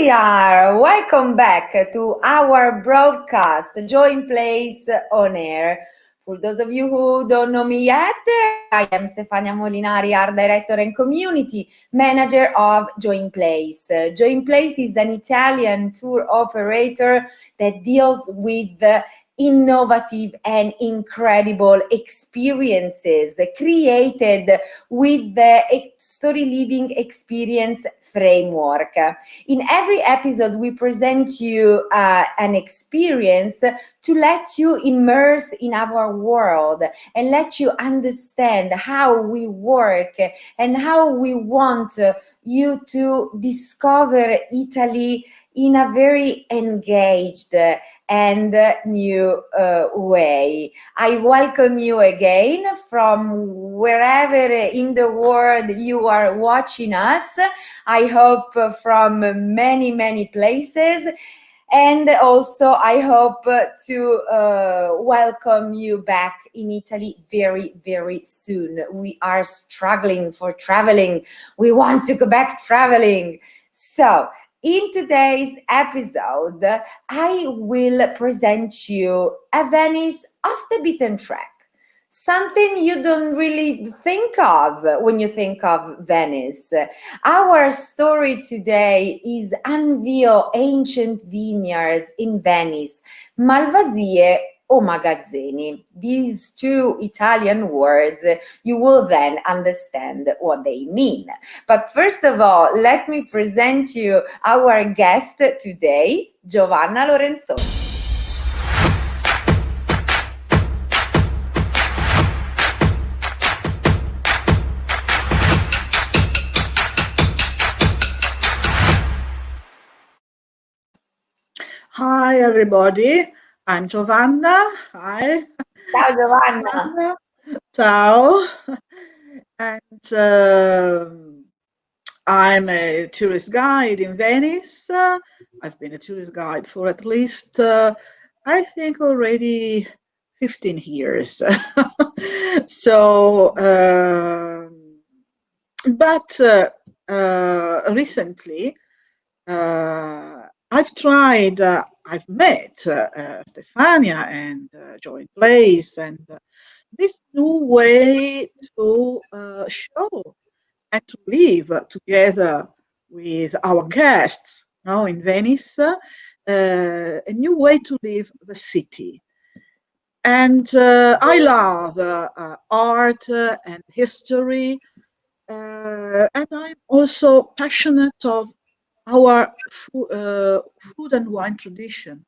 we are. Welcome back to our broadcast, JoynPlayce on Air. For those of you who don't know me yet, I am Stefania Molinari, Art Director and Community Manager of JoynPlayce. JoynPlayce is an Italian tour operator that deals with innovative and incredible experiences created with the story living experience framework. In every episode, we present you an experience to let you immerse in our world and let you understand how we work and how we want you to discover Italy in a very engaged and new way. I welcome you again from wherever in the world you are watching us. I hope from many places. And also, I hope to welcome you back in Italy very soon. We are struggling for traveling. We want to go back traveling. So, in today's episode, I will present you a Venice off the beaten track. Something you don't really think of when you think of Venice. Our story today is Unveil ancient vineyards in Venice, Malvasie o magazzini. These two Italian words, you will then understand what they mean. But first of all, let me present you our guest today, Giovanna Lorenzoni. Hi everybody, I'm Giovanna. Hi. Ciao Giovanna. Ciao. And I'm a tourist guide in Venice. I've been a tourist guide for at least, I think already 15 years. So, but recently, I've met Stefania and JoynPlayce, and this new way to show and to live together with our guests now in Venice, a new way to live the city. And I love art and history, and I'm also passionate of our food and wine tradition.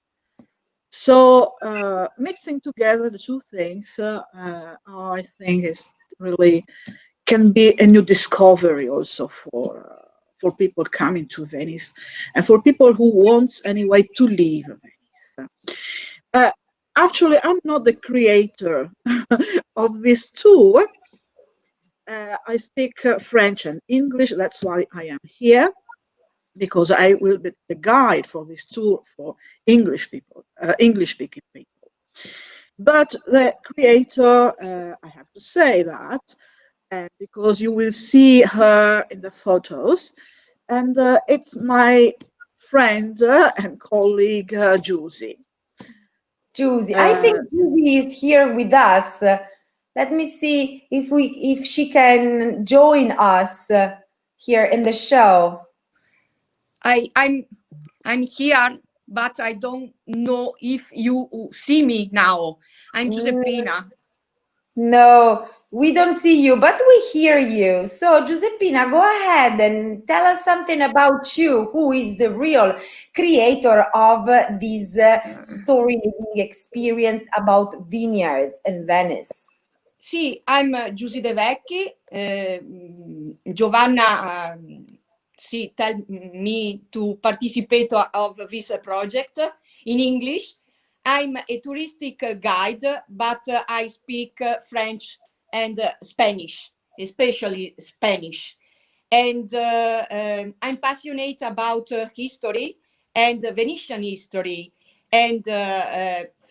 So mixing together the two things, I think is really can be a new discovery also for people coming to Venice and for people who want anyway to leave Venice. Actually, I'm not the creator of this tour. I speak French and English. That's why I am here, because I will be the guide for this tour for English people, English-speaking people. But the creator, I have to say that, because you will see her in the photos, and it's my friend and colleague, Giusy. Giusy, I think Giusy is here with us. Let me see if she can join us here in the show. I'm here, but I don't know if you see me now. I'm Giuseppina. No, we don't see you, but we hear you. So, Giuseppina, go ahead and tell us something about you. Who is the real creator of this story living experience about vineyards in Venice? Sì, I'm Giusy De Vecchi. Giovanna tell me to participate of this project in English. I'm a touristic guide, but I speak French and Spanish, especially Spanish. And I'm passionate about history and Venetian history and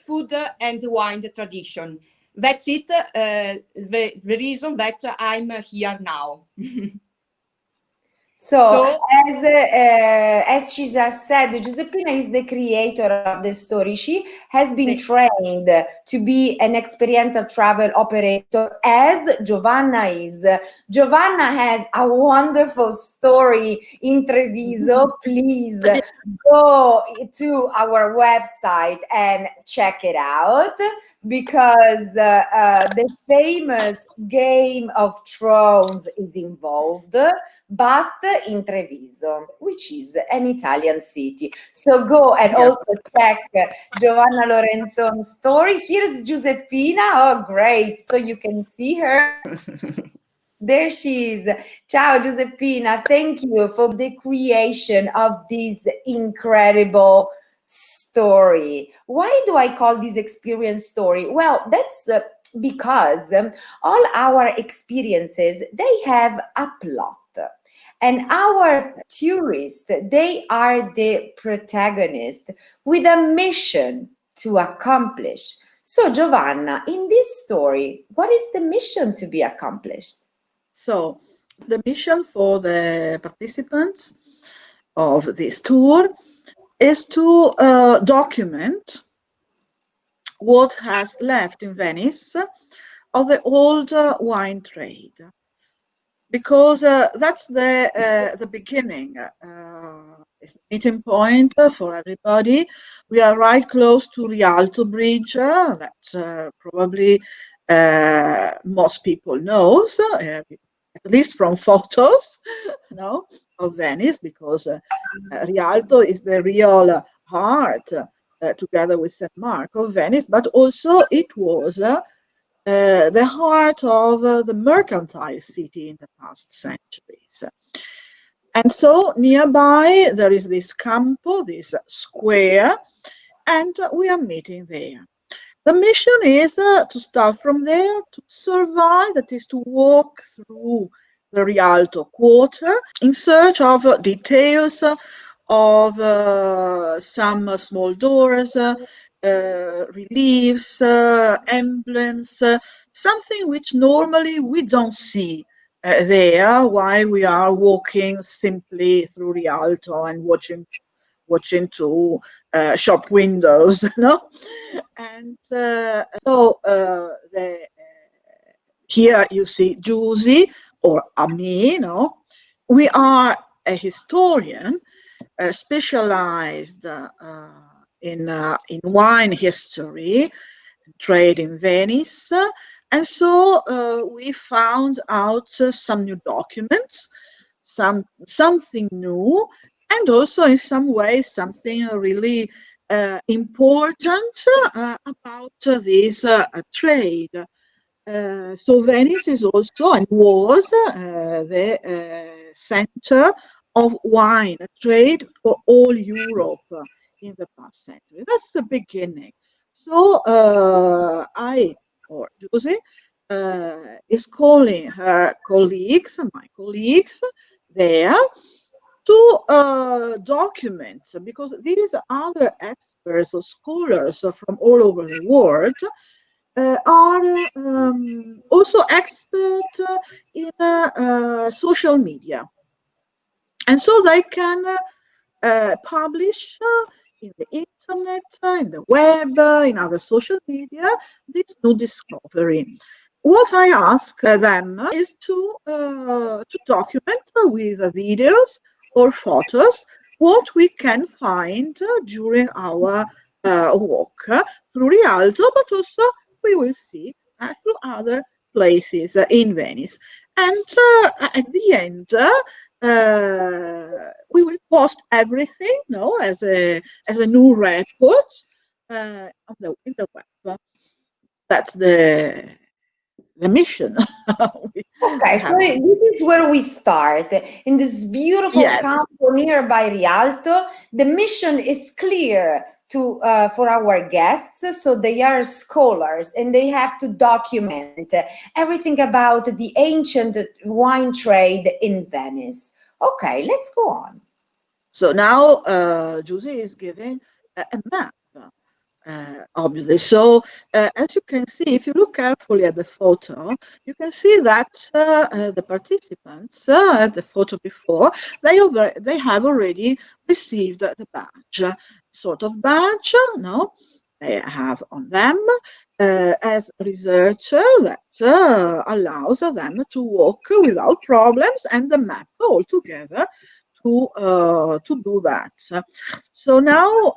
food and wine tradition. That's it, the reason that I'm here now. So, So as she just said, Giuseppina is the creator of the story. She has been sì. trained to be an experiential travel operator as Giovanna is. Giovanna has a wonderful story in Treviso. Please go to our website and check it out because the famous Game of Thrones is involved, but in Treviso, which is an Italian city. So go and Yes. also check Giovanna Lorenzon's story. Here's Giuseppina. Oh, great. So you can see her. There she is. Ciao, Giuseppina. Thank you for the creation of this incredible story. Why do I call this experience story? Well, that's because all our experiences, they have a plot. And our tourists, they are the protagonist with a mission to accomplish. So, Giovanna, in this story, what is the mission to be accomplished? So the mission for the participants of this tour is to document what has left in Venice of the old wine trade, because that's the beginning. It's the meeting point for everybody. We are right close to Rialto Bridge, that probably most people knows, at least from photos, no, of Venice, because Rialto is the real heart, together with St. Mark, of Venice, but also it was the heart of the mercantile city in the past centuries. And so nearby there is this campo, this square, and we are meeting there. The mission is to start from there, to survive, that is to walk through the Rialto quarter in search of details of some small doors, reliefs, emblems, something which normally we don't see there while we are walking simply through Rialto and watching to shop windows, no? And here you see Giusy or Ami, no? We are a historian specialized in wine history, trade in Venice. And so we found out some new documents, something new, and also in some ways something really important about this trade. So Venice is also and was the center of wine trade for all Europe in the past century. That's the beginning. So Giuse, is calling her colleagues, my colleagues, there to document, because these other experts or scholars from all over the world are also expert in social media, and so they can publish in the internet, in the web, in other social media, this new discovery. What I ask them is to document with videos or photos what we can find during our walk through Rialto, but also we will see through other places in Venice. And at the end, we will post everything, no, as a new report in the web. That's the mission. we Okay, so have. this is where we start. In this beautiful Yes. campo nearby Rialto, the mission is clear to for our guests. So they are scholars and they have to document everything about the ancient wine trade in Venice. Okay, let's go on. So now Giuse is giving a map obviously. So as you can see, if you look carefully at the photo, you can see that the participants at the photo before, they have already received the badge, sort of badge, no? They have on them as a researcher that allows them to walk without problems and the map altogether to do that. So now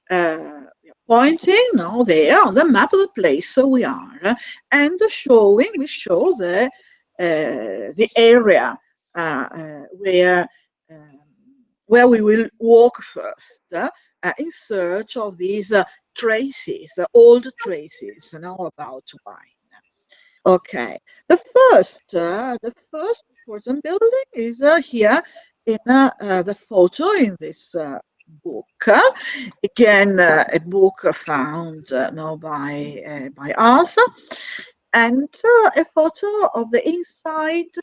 we are pointing now there on the map of the place we are, and we show the area where we will walk first in search of these traces, old traces, about wine. Okay, the first important building is here in the photo in this book. Again, a book found now by us, and a photo of the inside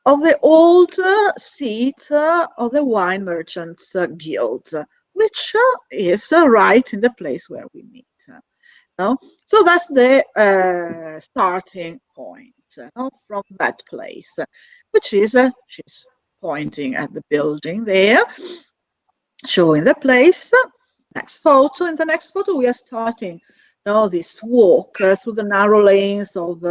of the old seat of the Wine Merchants Guild, which is right in the place where we meet. No? So that's the starting point from that place, which is she's pointing at the building there, showing the place. Next photo. In the next photo, we are starting this walk through the narrow lanes of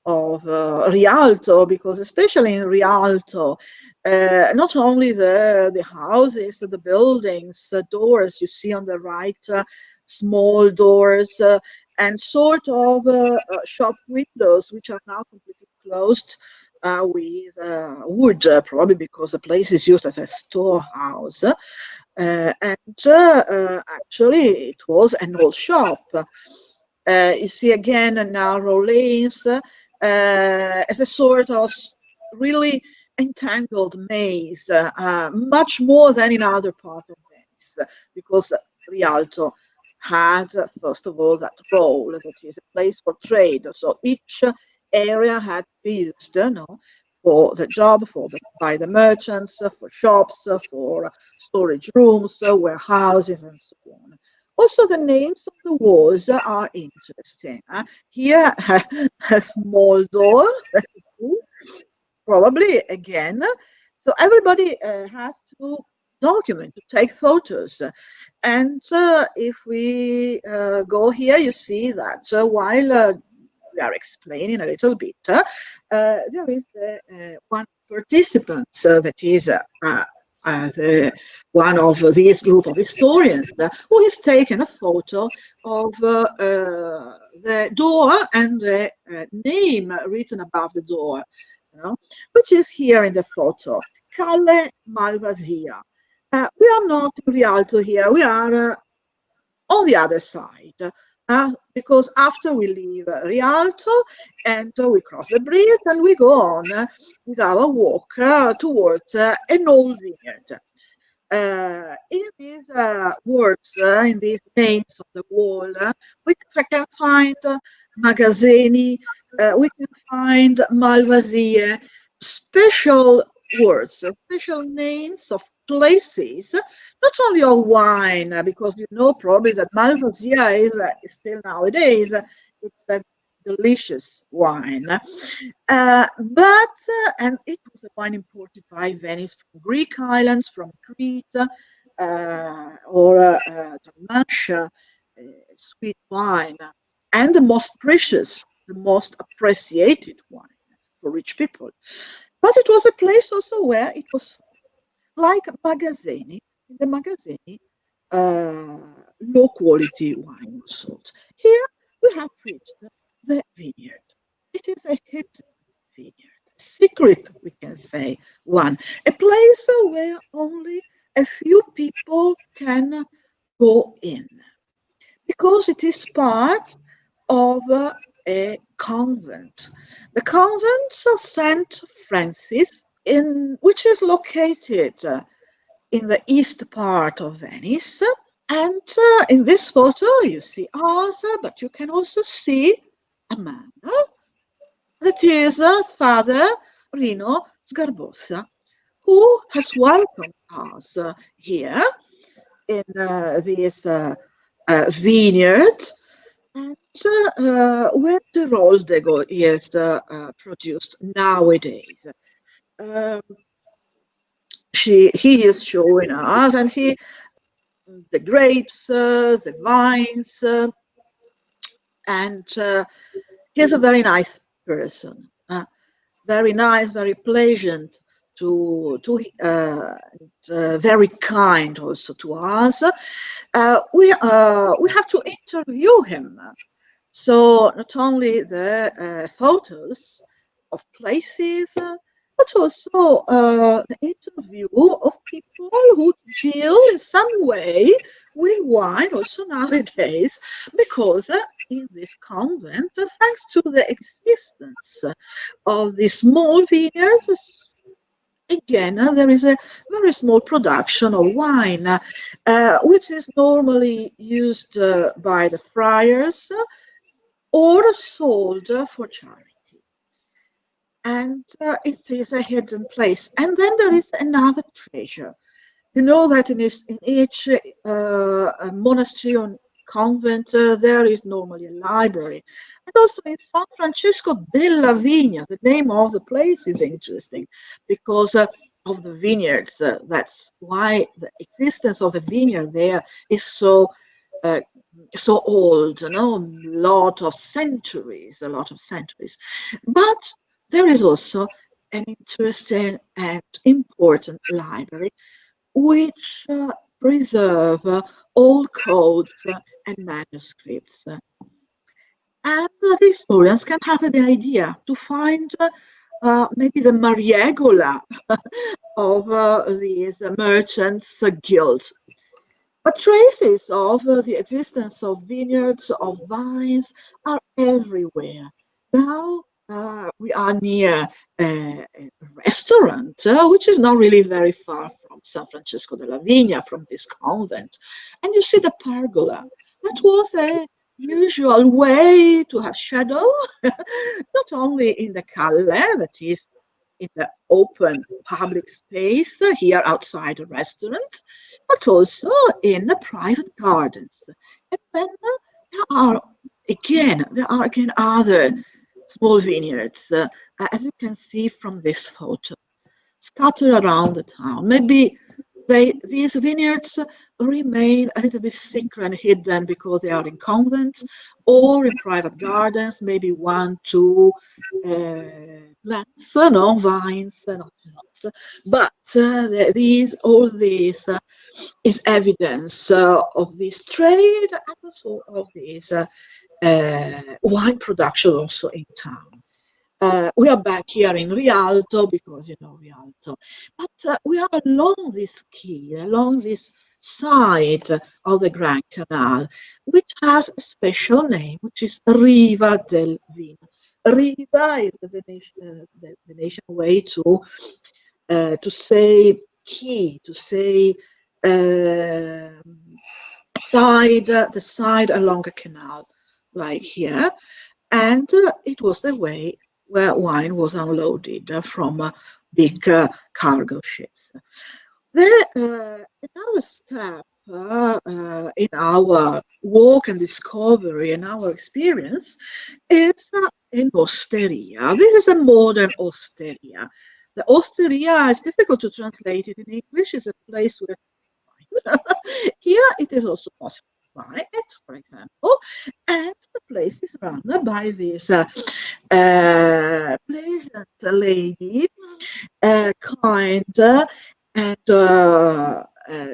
Rialto, because especially in Rialto, not only the houses, the buildings, doors you see on the right, small doors and sort of shop windows, which are now completely closed with wood, probably because the place is used as a storehouse. Actually, it was an old shop. You see again narrow lanes as a sort of really entangled maze, much more than in other parts of Venice, because Rialto had, first of all, that role that is a place for trade. So each area had to be used for the job, by the merchants, for shops, for storage rooms, warehouses, and so on. Also, the names of the walls are interesting. Here, a small door, probably again. So everybody has to document, to take photos. And if we go here, you see that while we are explaining a little bit, there is the one participant that is one of these group of historians who has taken a photo of the door and the name written above the door, which is here in the photo, Calle Malvasia. We are not in Rialto here, we are on the other side, because after we leave Rialto and we cross the bridge and we go on with our walk towards an old vineyard. In these words, in these names on the wall, we can find Magazzini, we can find Malvasie, special words, special names of places, not only of wine, because you know probably that Malvasia is still nowadays, it's a delicious wine. And it was a wine imported by Venice from Greek islands, from Crete, or Dalmatia, sweet wine, and the most precious, the most appreciated wine for rich people. But it was a place also where it was like Magazzini. In the Magazzini, low quality wine was sold. Here we have reached the vineyard. It is a hidden vineyard, a secret, we can say, one, a place where only a few people can go in, because it is part of a convent, the convent of St. Francis, which is located in the east part of Venice. And in this photo, you see us, but you can also see a man. That is Father Rino Sgarbossa, who has welcomed us here in this vineyard, and where the Roldego is produced nowadays. Um, he is showing us, and the grapes, the vines, and he's a very nice person. Very nice, very pleasant very kind also to us. We have to interview him. So not only the photos of places, but also the interview of people who deal in some way with wine also nowadays, because in this convent, thanks to the existence of the small vineyards, again, there is a very small production of wine, which is normally used by the friars or sold for charity. And it is a hidden place. And then there is another treasure. You know that in each monastery or convent, there is normally a library. And also in San Francisco della Vigna, the name of the place is interesting because of the vineyards. That's why the existence of a vineyard there is so old, a lot of centuries. But there is also an interesting and important library which preserve old codes and manuscripts. And the historians can have the idea to find maybe the Mariegola of these merchants' guilds. But traces of the existence of vineyards, of vines, are everywhere. Now we are near a restaurant, which is not really very far from San Francisco della Vigna, from this convent. And you see the pergola. That was a usual way to have shadow, not only in the calle, that is in the open public space here outside a restaurant, but also in the private gardens. And then there are again other small vineyards, as you can see from this photo, scattered around the town. Maybe these vineyards remain a little bit secret and hidden because they are in convents or in private gardens, maybe one, two plants, no vines, not a lot. But all this is evidence of this trade and also of this wine production also in town. We are back here in Rialto because you know Rialto, but we are along this quay, along this side of the Grand Canal, which has a special name, which is Riva del Vino. Riva is the Venetian way to say quay, to say the side along a canal, like here, and it was the way where wine was unloaded from big cargo ships. Another step in our walk and discovery and our experience is an osteria. This is a modern osteria. The osteria is difficult to translate it in English. It's a place where here it is also possible to buy it, for example, and the place is run by this pleasant lady, kind, and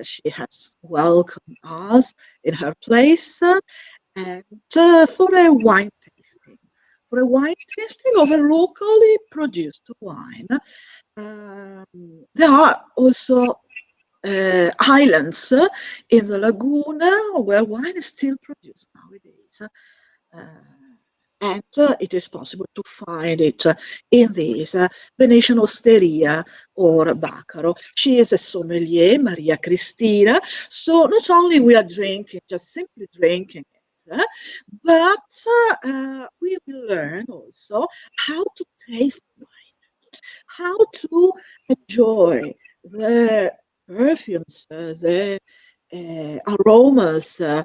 she has welcomed us in her place and for a wine tasting. For a wine tasting of a locally produced wine. There are also islands in the laguna where wine is still produced nowadays. And it is possible to find it in this Venetian osteria or Baccaro. She is a sommelier, Maria Cristina. So not only we are drinking, just simply drinking it, but we will learn also how to taste wine, how to enjoy the perfumes, the aromas and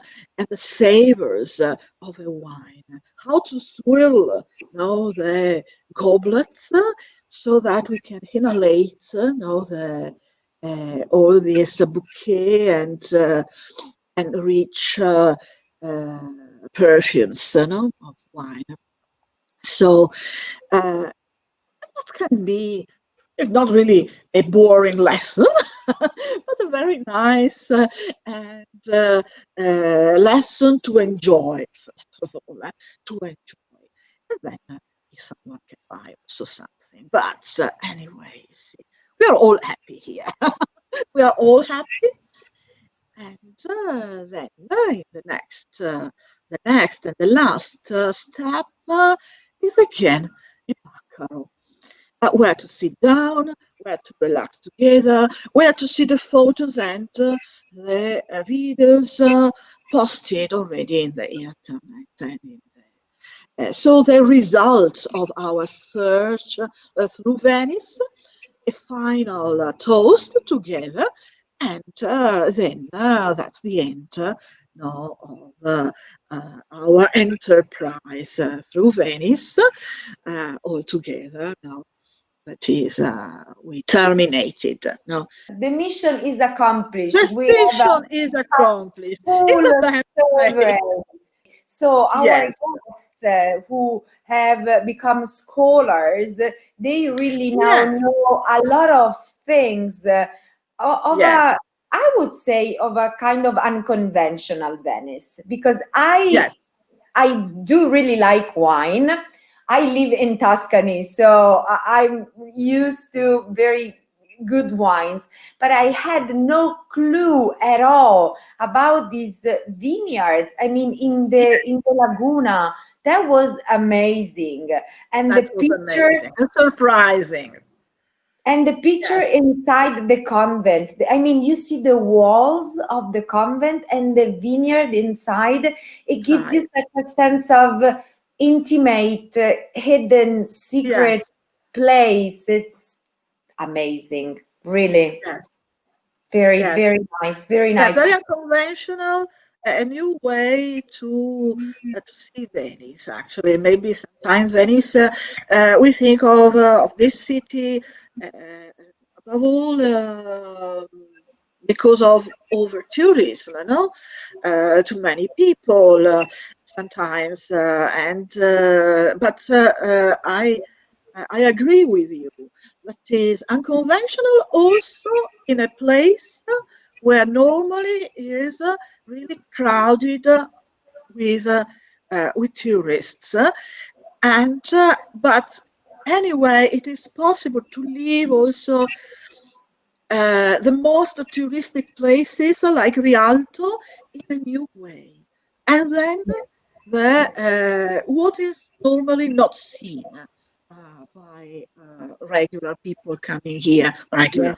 the savors of a wine. How to swirl, the goblets so that we can inhalate, the all this bouquet and rich perfumes, of wine. So that can be, it's not really a boring lesson, but a very nice and lesson to enjoy, first of all, to enjoy. And then if someone can buy also something. But anyway, see, we are all happy here. We are all happy. And then the next and the last step is again a baccaro. Where to sit down, where to relax together, where to see the photos and the videos posted already in the internet and in so the results of our search through Venice, a final toast together, and then that's the end of our enterprise through Venice altogether. Now that is, we terminated. No, The mission is accomplished. the We have mission is a accomplished in full the best way. survey. So our Yes, guests who have become scholars, they really now yes, know a lot of things of yes, a, I would say, of a kind of unconventional Venice, because I yes, I do really like wine. I live in Tuscany, so I'm used to very good wines, but I had no clue at all about these vineyards. I mean, in the Laguna, that was amazing, and that was amazing and surprising. the picture Yes, inside the convent. I mean, you see the walls of the convent and the vineyard inside. It gives inside. you such a sense of intimate, hidden, secret Yes, place. It's amazing, really. yes, Very, yes. very nice, very Yes, nice. very unconventional, a new way to see Venice. Actually, maybe sometimes Venice, we think of this city uh, above all because of over tourism, too many people sometimes, and but I agree with you. That is unconventional also in a place where normally is really crowded with tourists. And but anyway, it is possible to live also the most touristic places like Rialto in a new way. And then what is normally not seen by regular people coming here, regular, Yes.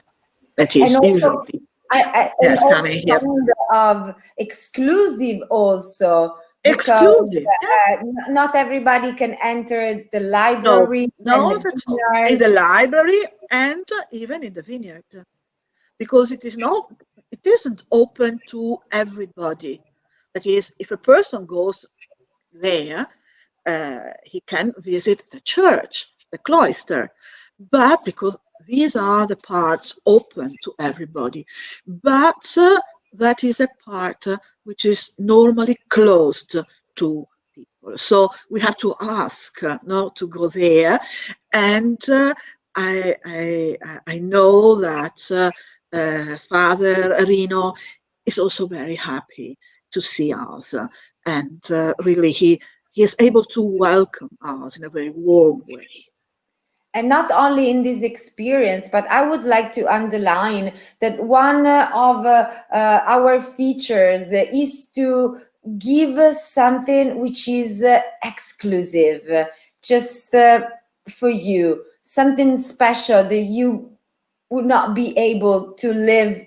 that And is usual also, people, and yes, also coming here. kind of exclusive also, because Exclusive, yes. not everybody can enter the No, library and not the at all. In vineyard. the library and even in the vineyard, because it isn't open to everybody. That is, if a person goes there, he can visit the church, the cloister, but because these are the parts open to everybody. But that is a part which is normally closed to people. So we have to ask not to go there. And I know that Father Rino is also very happy to see us, and really he is able to welcome us in a very warm way. And not only in this experience, but I would like to underline that one of our features is to give us something which is exclusive, just for you, something special that you would not be able to live,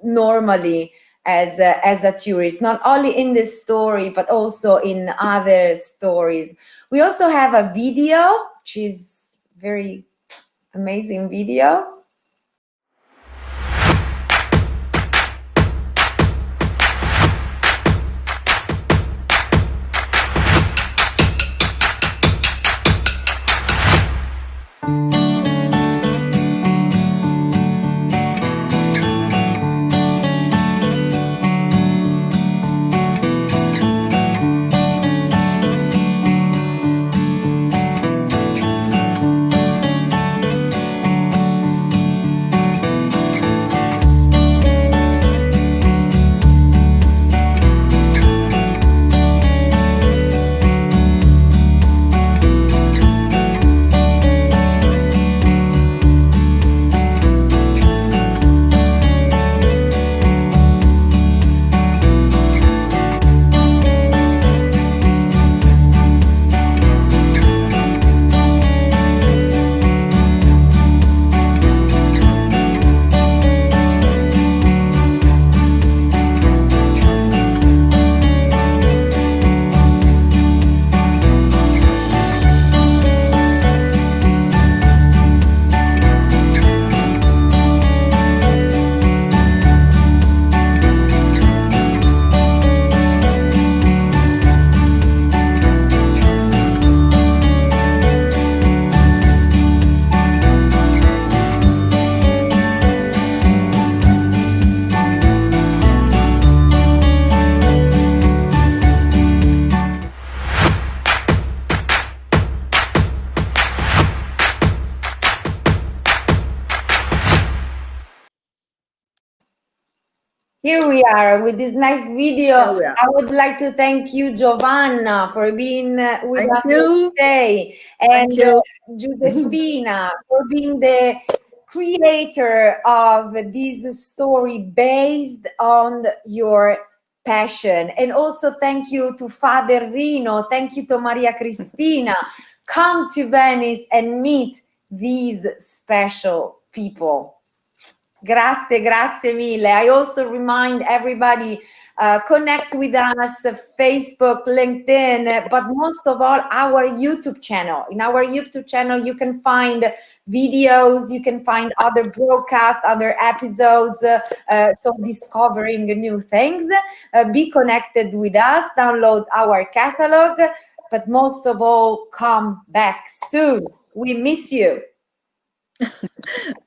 normally as a tourist, not only in this story, but also in other stories. We also have a video, which is very amazing video. here we are with this nice video. Here we are. I would like to thank you, Giovanna, for being with Thank us you. today, Thank and you. Giuseppina for being the creator of this story based on your passion. And also thank you to Father Rino, thank you to Maria Cristina. Come to Venice and meet these special people. Grazie, grazie mille. I also remind everybody, connect with us, Facebook, LinkedIn, but most of all, our YouTube channel. In our YouTube channel, you can find videos, you can find other broadcasts, other episodes, so discovering new things. Be connected with us, download our catalog, but most of all, come back soon. We miss you.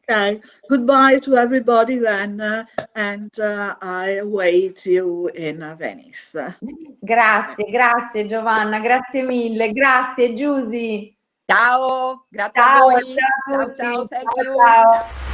Okay, goodbye to everybody then, and I await you in Venice. Grazie, grazie Giovanna, grazie mille, grazie Giusy. Ciao, grazie a Ciao, voi. ciao a Ciao, tutti. ciao, thank Ciao, you. ciao. Ciao.